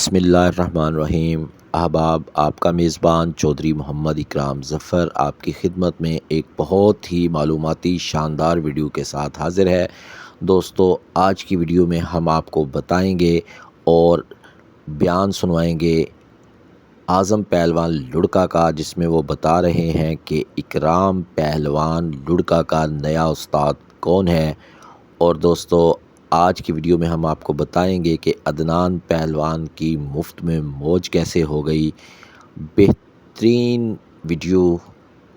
बिस्मिल्लाहिर्रहमानिर्रहीम। अहबाब, आपका मेज़बान चौधरी मोहम्मद इकराम ज़फ़र आपकी खिदमत में एक बहुत ही मालूमाती शानदार वीडियो के साथ हाज़िर है। दोस्तों, आज की वीडियो में हम आपको बताएंगे और बयान सुनवाएंगे आज़म पहलवान लुढ़का का, जिसमें वो बता रहे हैं कि इकराम पहलवान लुढ़का का नया उस्ताद कौन है। और दोस्तों, आज की वीडियो में हम आपको बताएंगे कि अदनान पहलवान की मुफ्त में मौज कैसे हो गई। बेहतरीन वीडियो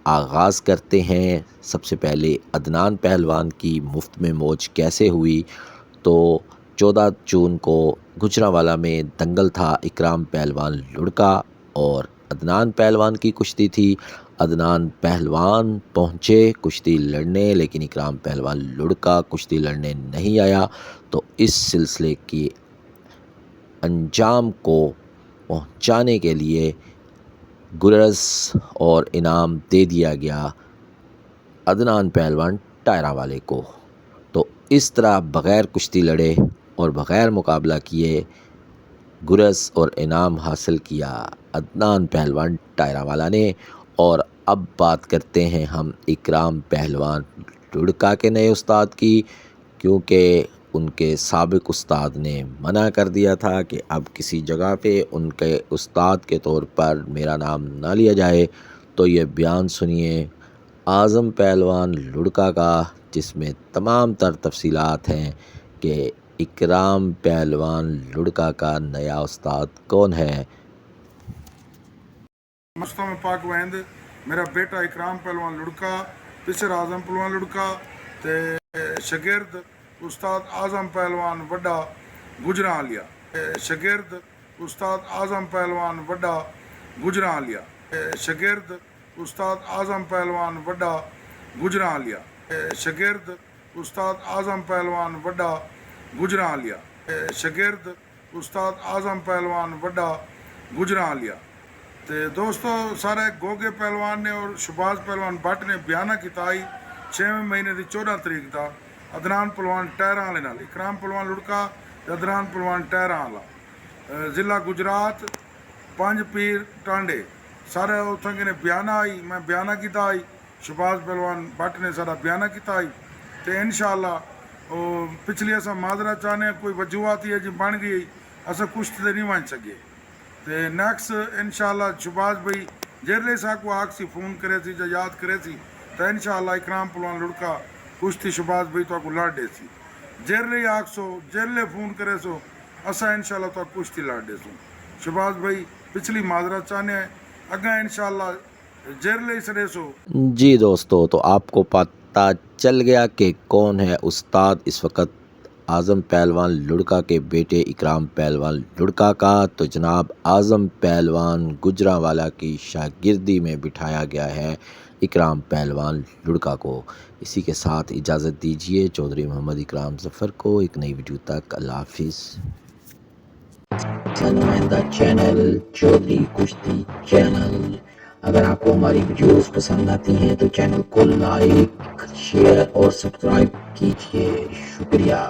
आगाज़ करते हैं। सबसे पहले अदनान पहलवान की मुफ्त में मौज कैसे हुई। तो 14 जून को गुजरांवाला में दंगल था। इकराम पहलवान लुढ़का और अदनान पहलवान की कुश्ती थी। अदनान पहलवान पहुँचे कुश्ती लड़ने, लेकिन इकराम पहलवान लुढ़का कुश्ती लड़ने नहीं आया। तो इस सिलसिले की अंजाम को पहुँचाने के लिए गुरज और इनाम दे दिया गया अदनान पहलवान टायरा वाले को। तो इस तरह बग़ैर कुश्ती लड़े और बग़ैर मुकाबला किए गुरज और इनाम हासिल किया अदनान पहलवान टायरा वाला ने। और अब बात करते हैं हम इकराम पहलवान लुढ़का के नए उस्ताद की, क्योंकि उनके साबिक उस्ताद ने मना कर दिया था कि अब किसी जगह पे उनके उस्ताद के तौर पर मेरा नाम ना लिया जाए। तो ये बयान सुनिए आज़म पहलवान लुढ़का का, जिसमें तमाम तर तफसीलात हैं कि इकराम पहलवान लुढ़का का नया उस्ताद कौन है। मुस्तफ़ा पाक वहिंद मेरा बेटा इकराम पहलवान लुढ़का, पिछर आज़म पहलवान लुढ़का ते शागिर्द उस्ताद आज़म पहलवान वड्डा गुजरांवालिया। शागिर्द उस्ताद आज़म पहलवान वड्डा गुजरांवालिया। शागिर्द उस्ताद आज़म पहलवान वड्डा गुजरांवालिया। शागिर्द उस्ताद आज़म पहलवान वड्डा गुजरांवालिया। शागिर्द उस्ताद आज़म पहलवान वड्डा गुजरांवालिया। तो दोस्तों, सारे गोगे पहलवान ने और शुबाज पहलवान भट्ट ने बयाना किया 6वें महीने की 14 तरीक का अदनान पहलवान टायरा वाले नाल इकराम पहलवान लुढ़का ते अदनान पहलवान टायरा वाला ज़िला गुजरात 5 पीर टांडे सारे उत्थों के ने बयाना आई। मैं बयाना किया आई, शुबाज पहलवान भट्ट ने सारा बयाना किया आई। तो इंशाअल्लाह पिछली अस माजरा चाहने कोई वजूहत ही जी बन गई, अस कुश्ती तो नहीं वन सके। तो नेक्स्ट इंशाअल्लाह शुबाज भाई जेरले सा को आखसी फ़ोन करे सी या याद करे सी, तो इंशाअल्लाह इकराम पहलवान लुढ़का कुश्ती शुबाज भाई तो लड़ दे सी। जेरले आखसो जेरले फ़ोन करे सो असा इंशाअल्लाह तो कुश्ती लड़ दे सो। शुबाज भाई पिछली माजरा चाहने अगर इंशाअल्लाह जेरले सड़े सो। जी दोस्तों, तो आपको पता चल गया कि कौन है उस्ताद इस वक्त आज़म पहलवान लुढ़का के बेटे इकराम पहलवान लुढ़का का। तो जनाब आज़म पहलवान गुजरांवाला की शागिर्दी में बिठाया गया है इकराम पहलवान लुढ़का को। इसी के साथ इजाज़त दीजिए चौधरी मोहम्मद इकराम ज़फ़र को। एक नई वीडियो तक अल्लाह हाफिज़। नुमाइंदा चैनल चौधरी कुश्ती चैनल। अगर आपको हमारी वीडियोस पसंद आती हैं तो चैनल को लाइक, शेयर और सब्सक्राइब कीजिए। शुक्रिया।